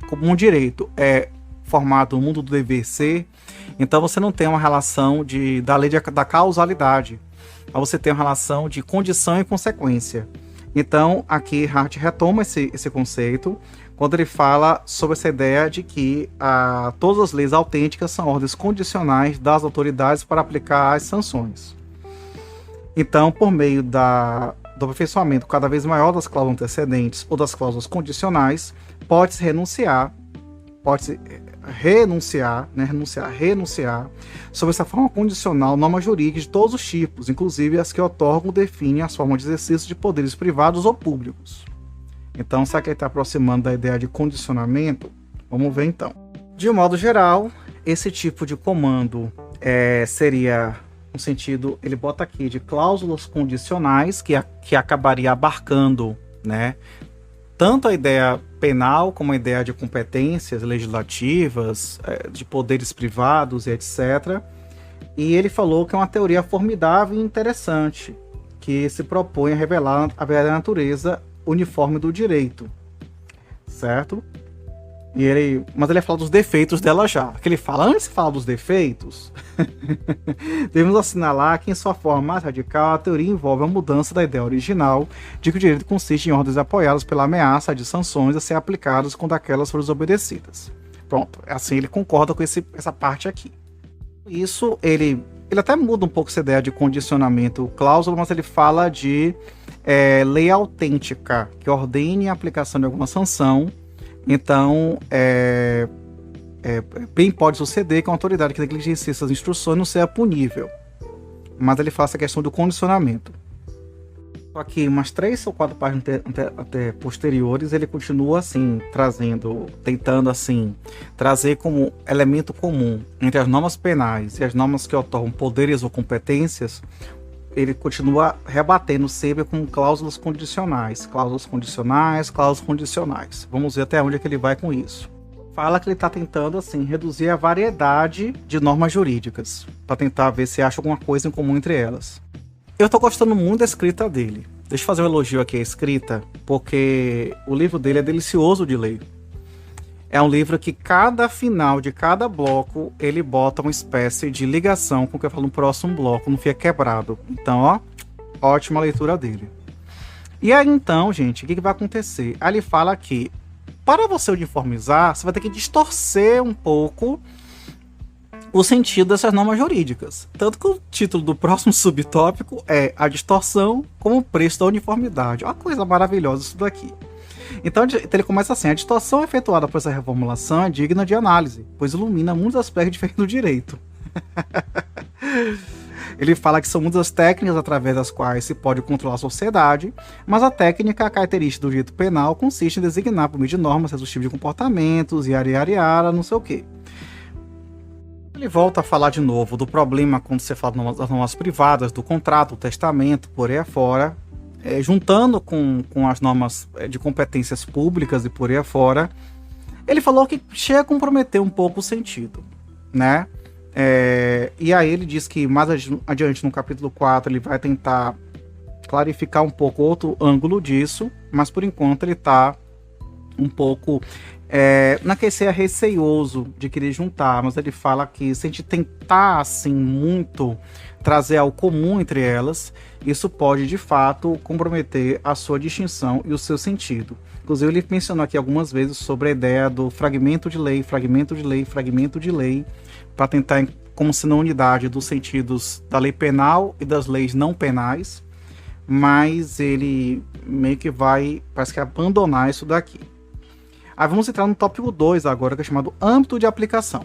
como um direito é formado no mundo do dever ser, então você não tem uma relação da lei da causalidade, mas você tem uma relação de condição e consequência. Então, aqui Hart retoma esse conceito quando ele fala sobre essa ideia de que todas as leis autênticas são ordens condicionais das autoridades para aplicar as sanções. Então, por meio do aperfeiçoamento cada vez maior das cláusulas antecedentes ou das cláusulas condicionais, pode-se renunciar sobre essa forma condicional normas jurídicas de todos os tipos, inclusive as que otorgam ou definem as formas de exercício de poderes privados ou públicos. Então, será que ele está aproximando da ideia de condicionamento? Vamos ver então. De um modo geral, esse tipo de comando seria, no sentido, ele bota aqui, de cláusulas condicionais, que acabaria abarcando, né, tanto a ideia penal como a ideia de competências legislativas, de poderes privados e etc. E ele falou que é uma teoria formidável e interessante, que se propõe a revelar a verdadeira natureza uniforme do direito, certo? Mas ele fala dos defeitos dela já. Que ele fala, antes de falar dos defeitos, devemos assinalar que em sua forma mais radical a teoria envolve a mudança da ideia original de que o direito consiste em ordens apoiadas pela ameaça de sanções a ser aplicadas quando aquelas forem desobedecidas. Pronto, assim ele concorda com essa parte aqui. Isso, ele até muda um pouco essa ideia de condicionamento cláusula, mas ele fala de lei autêntica, que ordene a aplicação de alguma sanção. Então, bem pode suceder que uma autoridade que negligencie essas instruções não seja punível. Mas ele faz a questão do condicionamento. Só que umas 3 ou 4 páginas até posteriores, ele continua assim, tentando assim, trazer como elemento comum entre as normas penais e as normas que otorgam poderes ou competências. Ele continua rebatendo sempre com cláusulas condicionais, cláusulas condicionais, cláusulas condicionais. Vamos ver até onde é que ele vai com isso. Fala que ele está tentando assim reduzir a variedade de normas jurídicas, para tentar ver se acha alguma coisa em comum entre elas. Eu tô gostando muito da escrita dele. Deixa eu fazer um elogio aqui à escrita, porque o livro dele é delicioso de ler. É um livro que cada final de cada bloco, ele bota uma espécie de ligação com o que eu falo no próximo bloco, não fica quebrado. Então, ó, ótima leitura dele. E aí então, gente, o que vai acontecer? Aí ele fala que, para você uniformizar, você vai ter que distorcer um pouco o sentido dessas normas jurídicas. Tanto que o título do próximo subtópico é A Distorção como Preço da Uniformidade. Uma coisa maravilhosa isso daqui. Então ele começa assim: a distorção efetuada por essa reformulação é digna de análise, pois ilumina muitos aspectos diferentes do direito. Ele fala que são muitas técnicas através das quais se pode controlar a sociedade, mas a técnica, a característica do direito penal, consiste em designar por meio de normas exaustivas de comportamentos, yara, não sei o quê. Ele volta a falar de novo do problema quando você fala das normas privadas, do contrato, do testamento, por aí afora, juntando com as normas de competências públicas e por aí afora. Ele falou que chega a comprometer um pouco o sentido, né? E aí ele diz que mais adiante no capítulo 4 ele vai tentar clarificar um pouco outro ângulo disso, mas por enquanto ele está um pouco não é que ele seja receioso de querer juntar, mas ele fala que se a gente tentar assim muito trazer algo comum entre elas, isso pode de fato comprometer a sua distinção e o seu sentido. Inclusive ele mencionou aqui algumas vezes sobre a ideia do fragmento de lei, para tentar como se na unidade dos sentidos da lei penal e das leis não penais, mas ele meio que parece que abandonar isso daqui. Aí vamos entrar no tópico 2 agora, que é chamado âmbito de aplicação.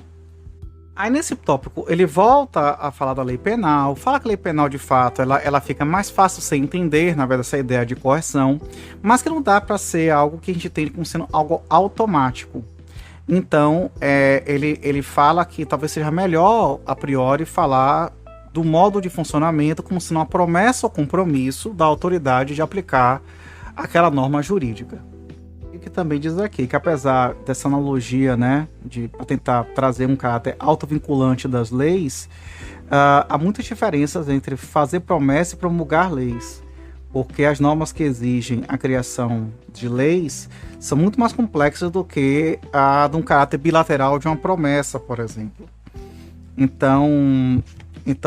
Aí nesse tópico ele volta a falar da lei penal, fala que a lei penal de fato ela fica mais fácil de você entender, na verdade, essa ideia de correção, mas que não dá para ser algo que a gente tem como sendo algo automático. Então ele fala que talvez seja melhor a priori falar do modo de funcionamento como sendo uma promessa ou compromisso da autoridade de aplicar aquela norma jurídica. Que também diz aqui que apesar dessa analogia, né, para tentar trazer um caráter autovinculante das leis, há muitas diferenças entre fazer promessa e promulgar leis, porque as normas que exigem a criação de leis são muito mais complexas do que a de um caráter bilateral de uma promessa, por exemplo. Então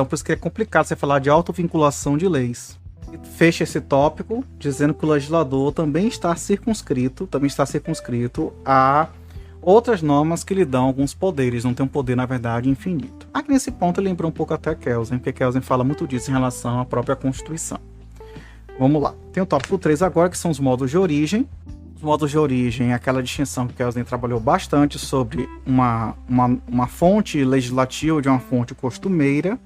por isso que é complicado você falar de autovinculação de leis. Fecha esse tópico dizendo que o legislador também está circunscrito a outras normas que lhe dão alguns poderes, não tem um poder, na verdade, infinito. Aqui nesse ponto ele lembrou um pouco até Kelsen, porque Kelsen fala muito disso em relação à própria Constituição. Vamos lá. Tem o tópico 3 agora, que são os modos de origem. Os modos de origem é aquela distinção que Kelsen trabalhou bastante sobre uma fonte legislativa de uma fonte costumeira.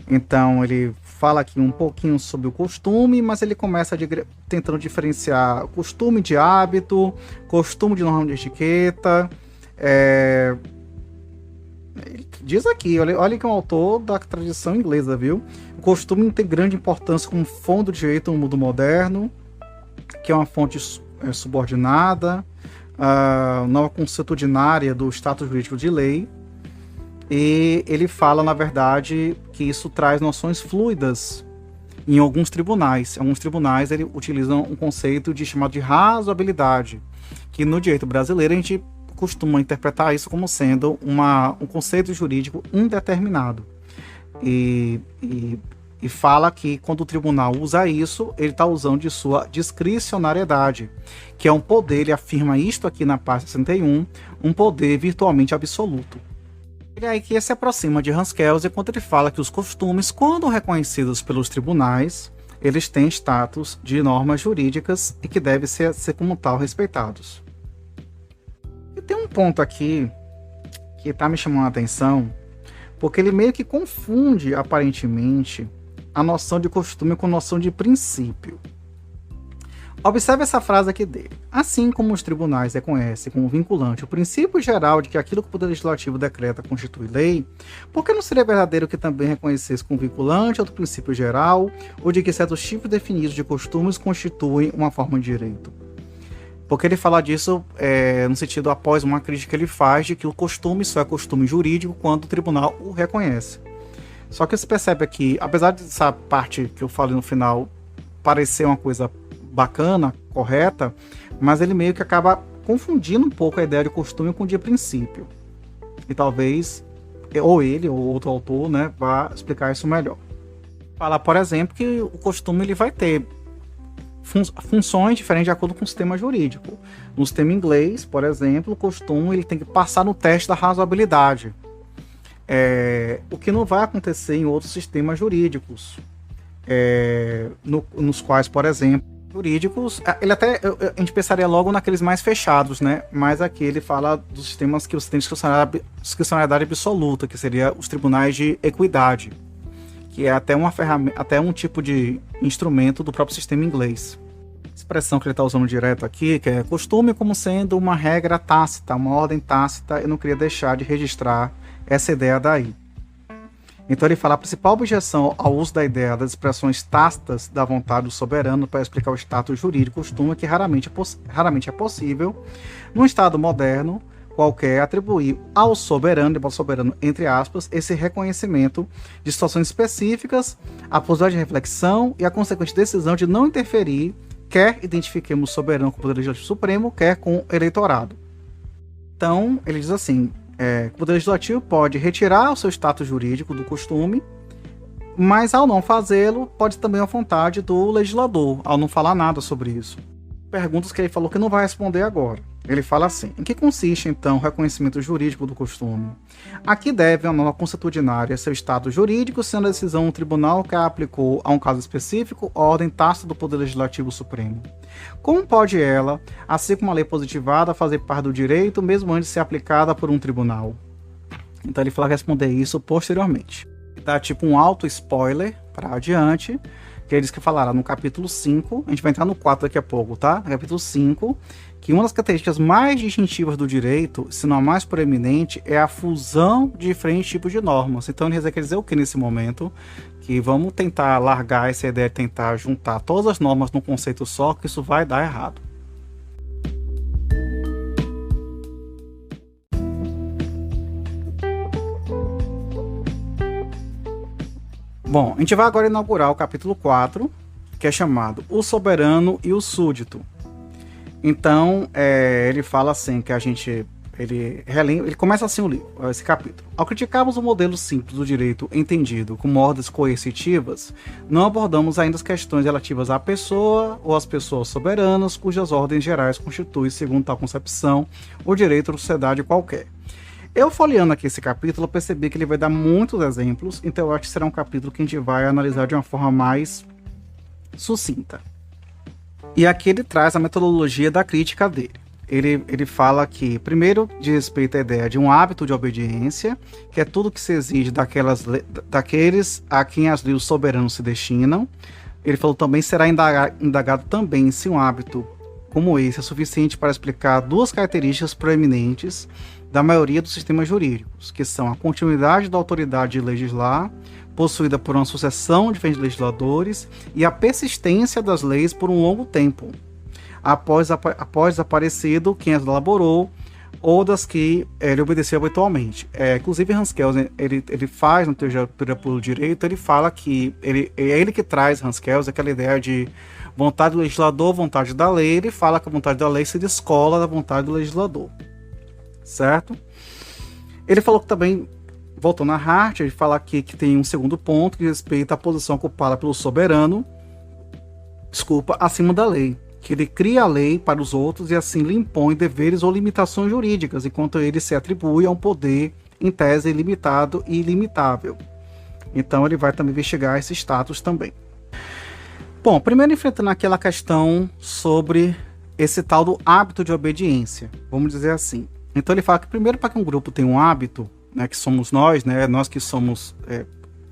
Então ele fala aqui um pouquinho sobre o costume, mas ele começa tentando diferenciar costume de hábito, costume de norma de etiqueta. Ele diz aqui, olha que é um autor da tradição inglesa, viu? O costume não tem grande importância como fonte do direito no mundo moderno, que é uma fonte subordinada, norma consuetudinária do status jurídico de lei. E ele fala, na verdade, que isso traz noções fluidas em alguns tribunais. Em alguns tribunais eles utilizam um conceito chamado de razoabilidade, que no direito brasileiro a gente costuma interpretar isso como sendo um conceito jurídico indeterminado. E fala que quando o tribunal usa isso, ele está usando de sua discricionariedade, que é um poder, ele afirma isto aqui na parte 61, um poder virtualmente absoluto. E aí que se aproxima de Hans Kelsen quando ele fala que os costumes, quando reconhecidos pelos tribunais, eles têm status de normas jurídicas e que devem ser como tal respeitados. E tem um ponto aqui que está me chamando a atenção, porque ele meio que confunde, aparentemente, a noção de costume com noção de princípio. Observe essa frase aqui dele. Assim como os tribunais reconhecem como vinculante o princípio geral de que aquilo que o Poder Legislativo decreta constitui lei, por que não seria verdadeiro que também reconhecesse como vinculante outro princípio geral, ou de que certos tipos definidos de costumes constituem uma forma de direito? Porque ele fala disso no sentido após uma crítica que ele faz de que o costume só é costume jurídico quando o tribunal o reconhece. Só que você percebe aqui, apesar dessa parte que eu falei no final parecer uma coisa bacana, correta, mas ele meio que acaba confundindo um pouco a ideia de costume com de princípio. E talvez ou ele ou outro autor, né, vá explicar isso melhor. Falar, por exemplo, que o costume ele vai ter funções diferentes de acordo com o sistema jurídico. No sistema inglês, por exemplo, o costume ele tem que passar no teste da razoabilidade. O que não vai acontecer em outros sistemas jurídicos, nos quais, por exemplo, jurídicos, a gente pensaria logo naqueles mais fechados, né? Mas aqui ele fala dos sistemas que você tem discricionariedade absoluta, que seria os tribunais de equidade, que é até uma ferramenta, até um tipo de instrumento do próprio sistema inglês. A expressão que ele está usando direto aqui, que é costume como sendo uma regra tácita, uma ordem tácita, eu não queria deixar de registrar essa ideia daí. Então ele fala a principal objeção ao uso da ideia das expressões tácitas da vontade do soberano para explicar o status jurídico costuma que raramente é possível, num Estado moderno qualquer, atribuir ao soberano, entre aspas, esse reconhecimento de situações específicas, a possibilidade de reflexão e a consequente decisão de não interferir, quer identifiquemos o soberano com o Poder Legislativo Supremo, quer com o eleitorado. Então, ele diz assim, o Poder Legislativo pode retirar o seu status jurídico do costume, mas ao não fazê-lo, pode também a vontade do legislador, ao não falar nada sobre isso. Perguntas que ele falou que não vai responder agora. Ele fala assim, em que consiste então o reconhecimento jurídico do costume? A que deve a norma consuetudinária seu status jurídico, sendo a decisão do tribunal que a aplicou a um caso específico, a ordem tácita do Poder Legislativo Supremo? Como pode ela, assim como a lei positivada, fazer parte do direito, mesmo antes de ser aplicada por um tribunal? Então ele fala responder isso posteriormente. Dá tipo um auto spoiler para adiante, que eles que falaram no capítulo 5, a gente vai entrar no 4 daqui a pouco, tá? No capítulo 5, que uma das características mais distintivas do direito, se não a mais proeminente, é a fusão de diferentes tipos de normas. Então ele quer dizer o que nesse momento? Que vamos tentar largar essa ideia de tentar juntar todas as normas num conceito só, que isso vai dar errado. Bom, a gente vai agora inaugurar o capítulo 4, que é chamado O Soberano e o Súdito. Então, ele fala assim, que ele começa assim o livro, esse capítulo. Ao criticarmos o modelo simples do direito entendido como ordens coercitivas, não abordamos ainda as questões relativas à pessoa ou às pessoas soberanas, cujas ordens gerais constituem, segundo tal concepção, o direito de sociedade qualquer. Eu folheando aqui esse capítulo, eu percebi que ele vai dar muitos exemplos, então eu acho que será um capítulo que a gente vai analisar de uma forma mais sucinta. E aqui ele traz a metodologia da crítica dele. Ele fala que, primeiro, diz respeito à ideia de um hábito de obediência, que é tudo que se exige daqueles a quem as leis soberanos se destinam. Ele falou também será indagado também se um hábito como esse é suficiente para explicar duas características proeminentes da maioria dos sistemas jurídicos, que são a continuidade da autoridade de legislar, possuída por uma sucessão de diferentes legisladores, e a persistência das leis por um longo tempo, após desaparecido quem as elaborou, ou das que ele obedeceu habitualmente. Inclusive Hans Kelsen, ele faz no Teoria pelo Direito, ele fala que é ele que traz, Hans Kelsen, aquela ideia de vontade do legislador, vontade da lei. Ele fala que a vontade da lei se descola da vontade do legislador. Certo? Ele falou que também, voltando a Hart, ele fala aqui que tem um segundo ponto que respeita a posição ocupada pelo soberano, acima da lei, que ele cria a lei para os outros e assim lhe impõe deveres ou limitações jurídicas, enquanto ele se atribui a um poder em tese ilimitado e ilimitável. Então ele vai também investigar esse status também. Bom, primeiro enfrentando aquela questão sobre esse tal do hábito de obediência, vamos dizer assim. Então ele fala que primeiro, para que um grupo tenha um hábito, né, que somos nós, né, nós que somos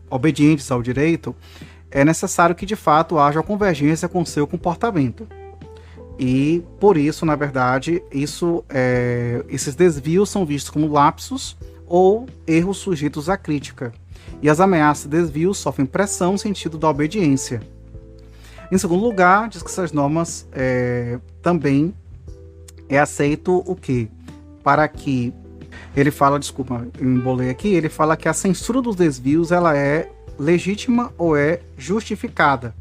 obedientes ao direito, é necessário que de fato haja convergência com seu comportamento. E por isso, na verdade, esses desvios são vistos como lapsos ou erros sujeitos à crítica. E as ameaças de desvio sofrem pressão no sentido da obediência. Em segundo lugar, diz que essas normas também é aceito o quê? Para que ele fala, desculpa, eu embolei aqui, ele fala que a censura dos desvios ela é legítima ou é justificada.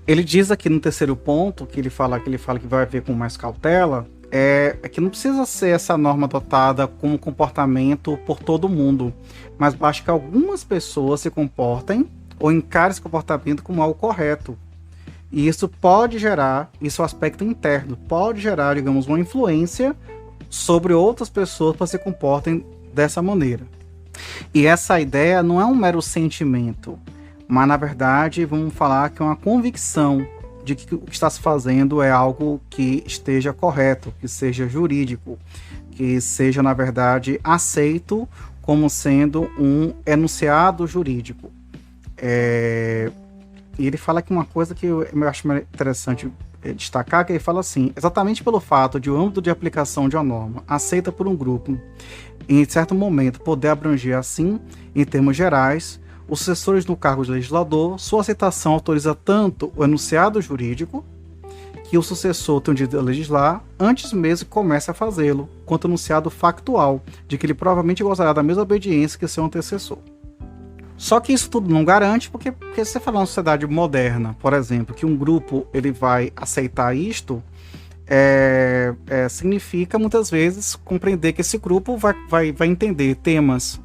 Ele diz aqui no terceiro ponto, que ele fala que vai ver com mais cautela, é que não precisa ser essa norma adotada como comportamento por todo mundo, mas basta que algumas pessoas se comportem ou encarem esse comportamento como algo correto. E isso pode gerar, isso é o aspecto interno, pode gerar, digamos, uma influência sobre outras pessoas para se comportem dessa maneira. E essa ideia não é um mero sentimento, mas na verdade vamos falar que é uma convicção de que o que está se fazendo é algo que esteja correto, que seja jurídico, que seja na verdade aceito como sendo um enunciado jurídico. E ele fala que uma coisa que eu acho interessante destacar, que ele fala assim: exatamente pelo fato de o âmbito de aplicação de uma norma aceita por um grupo em certo momento poder abranger assim, em termos gerais, os sucessores no cargo de legislador, sua aceitação autoriza tanto o enunciado jurídico, que o sucessor tem o direito de legislar antes mesmo que comece a fazê-lo, quanto o enunciado factual, de que ele provavelmente gozará da mesma obediência que seu antecessor. Só que isso tudo não garante, porque se você falar numa sociedade moderna, por exemplo, que um grupo ele vai aceitar isto, significa muitas vezes compreender que esse grupo vai entender temas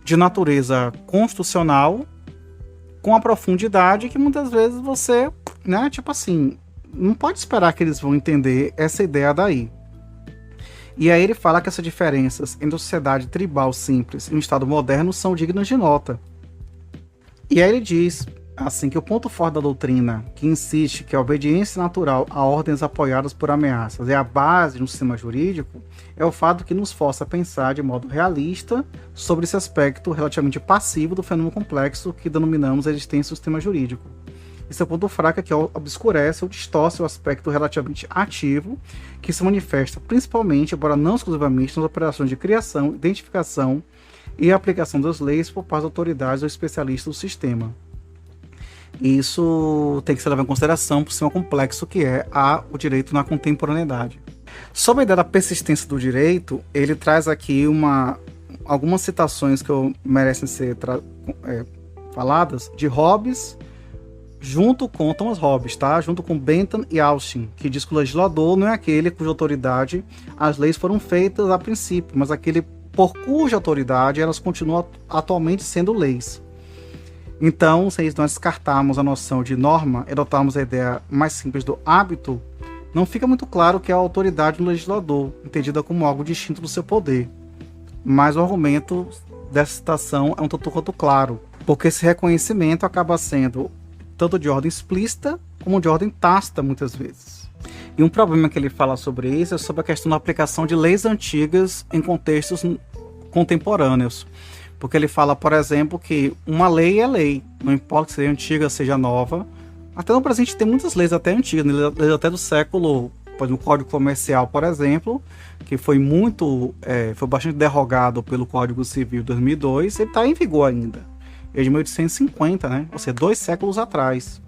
de natureza constitucional com a profundidade que muitas vezes você, né, tipo assim, não pode esperar que eles vão entender essa ideia daí. E aí ele fala que essas diferenças entre a sociedade tribal simples e o Estado moderno são dignas de nota. E aí ele diz assim que o ponto forte da doutrina, que insiste que a obediência natural a ordens apoiadas por ameaças é a base de um sistema jurídico, é o fato que nos força a pensar de modo realista sobre esse aspecto relativamente passivo do fenômeno complexo que denominamos a existência do sistema jurídico. Esse é o ponto fraco que obscurece ou distorce o aspecto relativamente ativo, que se manifesta principalmente, embora não exclusivamente, nas operações de criação, identificação e aplicação das leis por parte das autoridades ou especialistas do sistema. Isso tem que ser levado em consideração por ser um complexo que é o direito na contemporaneidade. Sobre a ideia da persistência do direito, ele traz aqui algumas citações que merecem ser faladas de Hobbes, junto com Thomas Hobbes, tá? Junto com Bentham e Austin, que diz que o legislador não é aquele cuja autoridade as leis foram feitas a princípio, mas aquele por cuja autoridade elas continuam atualmente sendo leis. Então, se nós descartarmos a noção de norma e adotarmos a ideia mais simples do hábito, não fica muito claro que é a autoridade do legislador, entendida como algo distinto do seu poder. Mas o argumento dessa citação é um tanto quanto claro, porque esse reconhecimento acaba sendo tanto de ordem explícita como de ordem tácita, muitas vezes. E um problema que ele fala sobre isso é sobre a questão da aplicação de leis antigas em contextos contemporâneos. Porque ele fala, por exemplo, que uma lei é lei, não importa se seja antiga, seja nova. Até no presente tem muitas leis até antigas, leis até do século, por exemplo, o Código Comercial, por exemplo, que foi bastante derrogado pelo Código Civil de 2002, ele está em vigor ainda. É de 1850, né? Ou seja, 2 séculos atrás.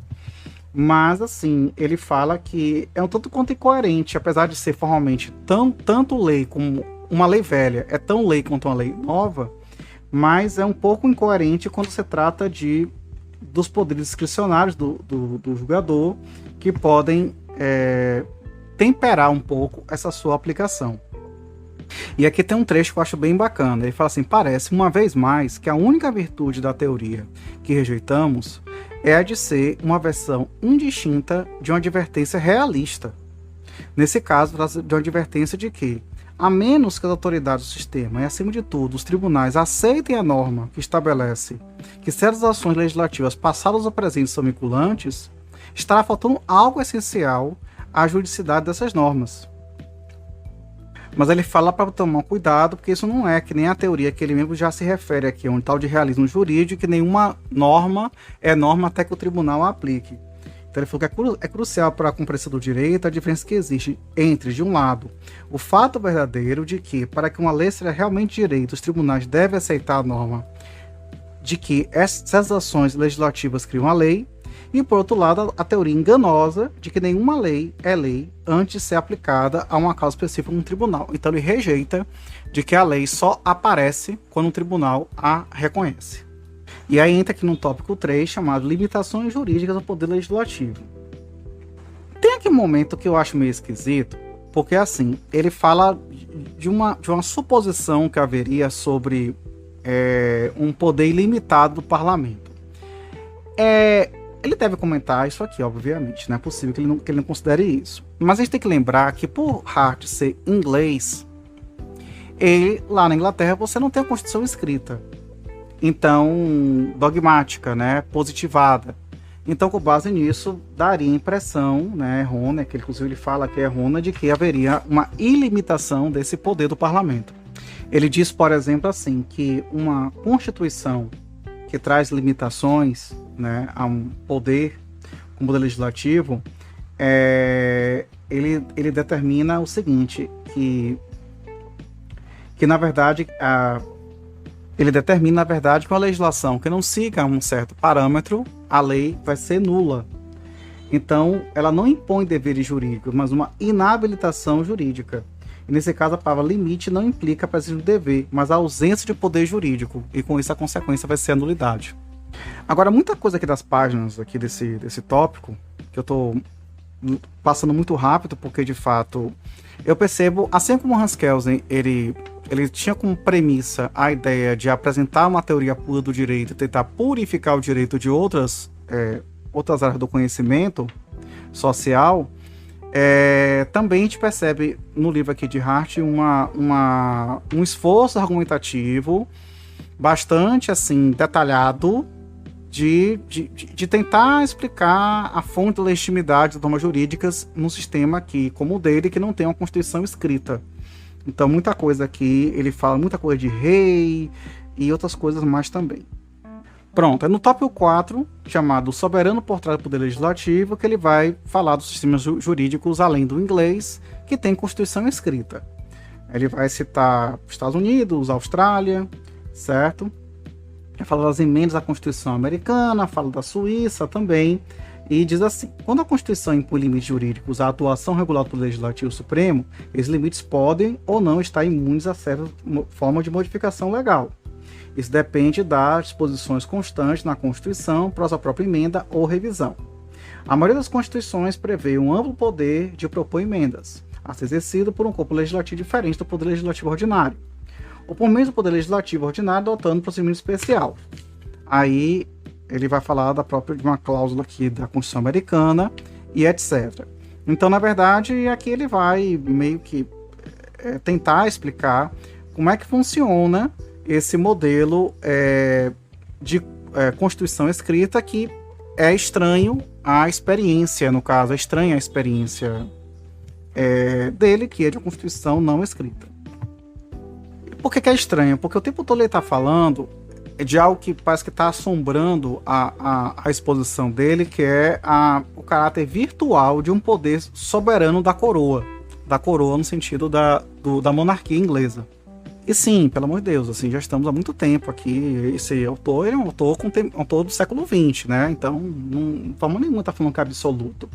Mas, assim, ele fala que é um tanto quanto incoerente, apesar de ser formalmente tanto lei como uma lei velha, é tão lei quanto uma lei nova, mas é um pouco incoerente quando se trata dos poderes discricionários do julgador, que podem temperar um pouco essa sua aplicação. E aqui tem um trecho que eu acho bem bacana. Ele fala assim: parece, uma vez mais, que a única virtude da teoria que rejeitamos é a de ser uma versão indistinta de uma advertência realista. Nesse caso, de uma advertência de que, a menos que as autoridades do sistema e, acima de tudo, os tribunais aceitem a norma que estabelece que certas ações legislativas passadas ou presentes são vinculantes, estará faltando algo essencial à juridicidade dessas normas. Mas ele fala para tomar cuidado, porque isso não é que nem a teoria que ele mesmo já se refere aqui, um tal de realismo jurídico, que nenhuma norma é norma até que o tribunal a aplique. Então ele falou que é crucial para a compreensão do direito a diferença que existe entre, de um lado, o fato verdadeiro de que, para que uma lei seja realmente direito, os tribunais devem aceitar a norma de que essas ações legislativas criam a lei, e, por outro lado, a teoria enganosa de que nenhuma lei é lei antes de ser aplicada a uma causa específica no tribunal. Então ele rejeita de que a lei só aparece quando o tribunal a reconhece. E aí entra aqui no tópico 3, chamado limitações jurídicas ao poder legislativo. Tem aqui um momento que eu acho meio esquisito, porque assim, ele fala de uma suposição que haveria sobre um poder ilimitado do parlamento. Ele deve comentar isso aqui, obviamente. Não é possível que ele não considere isso. Mas a gente tem que lembrar que, por Hart ser inglês, lá na Inglaterra você não tem a Constituição escrita. Então, dogmática, né, positivada. Então, com base nisso, daria a impressão, né, errônea, que inclusive ele fala que é errônea, de que haveria uma ilimitação desse poder do parlamento. Ele diz, por exemplo, assim, que uma Constituição que traz limitações, né, a um poder, como poder legislativo, ele determina o seguinte, que na verdade ele determina, na verdade, que uma legislação que não siga um certo parâmetro, a lei vai ser nula. Então, ela não impõe deveres jurídicos, mas uma inabilitação jurídica. E nesse caso, a palavra limite não implica a presença de dever, mas a ausência de poder jurídico. E com isso, a consequência vai ser a nulidade. Agora, muita coisa aqui das páginas aqui desse tópico, que eu estou passando muito rápido, porque, de fato, eu percebo, assim como o Hans Kelsen, ele tinha como premissa a ideia de apresentar uma teoria pura do direito e tentar purificar o direito de outras áreas do conhecimento social. Também a gente percebe no livro aqui de Hart um esforço argumentativo bastante assim detalhado de tentar explicar a fonte da legitimidade das normas jurídicas num sistema aqui como o dele, que não tem uma Constituição escrita. Então muita coisa aqui, ele fala muita coisa de rei e outras coisas mais também. Pronto, é no tópico 4, chamado Soberano por trás do Poder Legislativo, que ele vai falar dos sistemas jurídicos além do inglês, que tem Constituição escrita. Ele vai citar Estados Unidos, Austrália, certo? Ele fala das emendas à Constituição americana, fala da Suíça também, e diz assim: quando a Constituição impõe limites jurídicos à atuação regulada pelo Legislativo Supremo, esses limites podem ou não estar imunes a certa forma de modificação legal. Isso depende das disposições constantes na Constituição para sua própria emenda ou revisão. A maioria das constituições prevê um amplo poder de propor emendas, a ser exercido por um corpo legislativo diferente do Poder Legislativo Ordinário, ou por meio do Poder Legislativo Ordinário adotando um procedimento especial. Aí ele vai falar de uma cláusula aqui da Constituição Americana e etc. Então, na verdade, aqui ele vai meio que tentar explicar como é que funciona esse modelo de Constituição escrita, que é estranho à experiência, no caso, é estranha a experiência dele, que é de Constituição não escrita. Por que é estranho? Porque o tempo todo ele está falando de algo que parece que está assombrando a exposição dele, que é o caráter virtual de um poder soberano da coroa no sentido da monarquia inglesa. E sim, pelo amor de Deus, assim, já estamos há muito tempo aqui. Esse autor é um autor do século XX, né? Então, não forma nenhuma tá falando que é absoluto.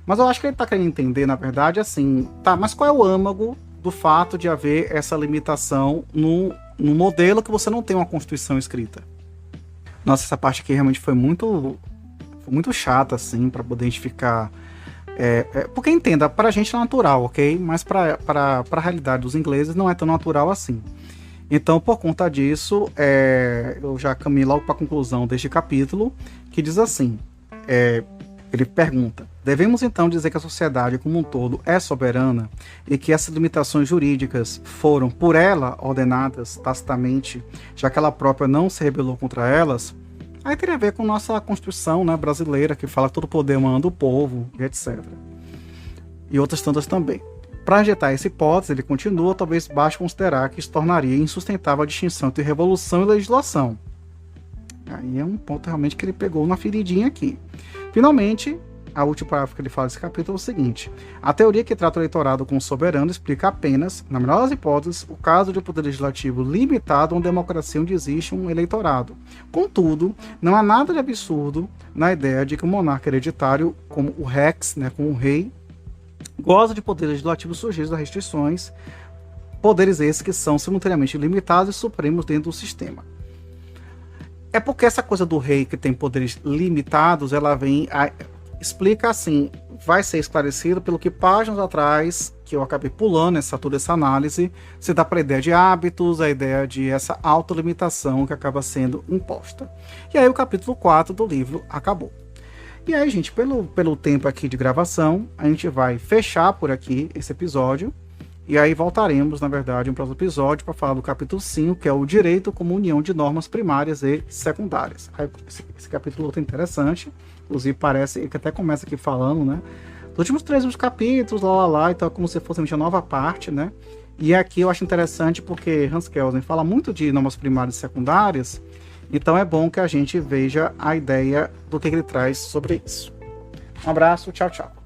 Mas eu acho que ele tá querendo entender, na verdade, assim, tá, mas qual é o âmago do fato de haver essa limitação no modelo que você não tem uma Constituição escrita? Nossa, essa parte aqui realmente foi muito chata, assim, para poder identificar. Porque entenda, pra gente é natural, ok? Mas pra realidade dos ingleses não é tão natural assim. Então, por conta disso, eu já caminhei logo para a conclusão deste capítulo, que diz assim, ele pergunta: devemos então dizer que a sociedade como um todo é soberana e que essas limitações jurídicas foram por ela ordenadas tacitamente, já que ela própria não se rebelou contra elas? Aí teria a ver com nossa Constituição, né, brasileira, que fala que todo poder emana do povo, e etc. E outras tantas também. Para rejeitar essa hipótese, ele continua, talvez baste considerar que isso tornaria insustentável a distinção entre revolução e legislação. Aí é um ponto realmente que ele pegou na feridinha aqui. Finalmente, a última parágrafo que ele fala nesse capítulo é o seguinte: a teoria que trata o eleitorado como soberano explica apenas, na melhor das hipóteses, o caso de um poder legislativo limitado a uma democracia onde existe um eleitorado. Contudo, não há nada de absurdo na ideia de que o monarca hereditário, como o Rex, né, como o rei, goza de poder legislativo sujeito a restrições, poderes esses que são simultaneamente limitados e supremos dentro do sistema. É porque essa coisa do rei que tem poderes limitados, ela vem explica assim, vai ser esclarecido pelo que páginas atrás, que eu acabei pulando toda essa análise, se dá para a ideia de hábitos, a ideia de essa autolimitação que acaba sendo imposta. E aí o capítulo 4 do livro acabou. E aí, gente, pelo tempo aqui de gravação, a gente vai fechar por aqui esse episódio. E aí voltaremos, na verdade, em um próximo episódio para falar do capítulo 5, que é o direito como união de normas primárias e secundárias. Aí, esse capítulo é interessante, inclusive parece que até começa aqui falando, né? Dos últimos 3 capítulos, então é como se fosse uma nova parte, né? E aqui eu acho interessante porque Hans Kelsen fala muito de normas primárias e secundárias, então é bom que a gente veja a ideia do que ele traz sobre isso. Um abraço, tchau, tchau.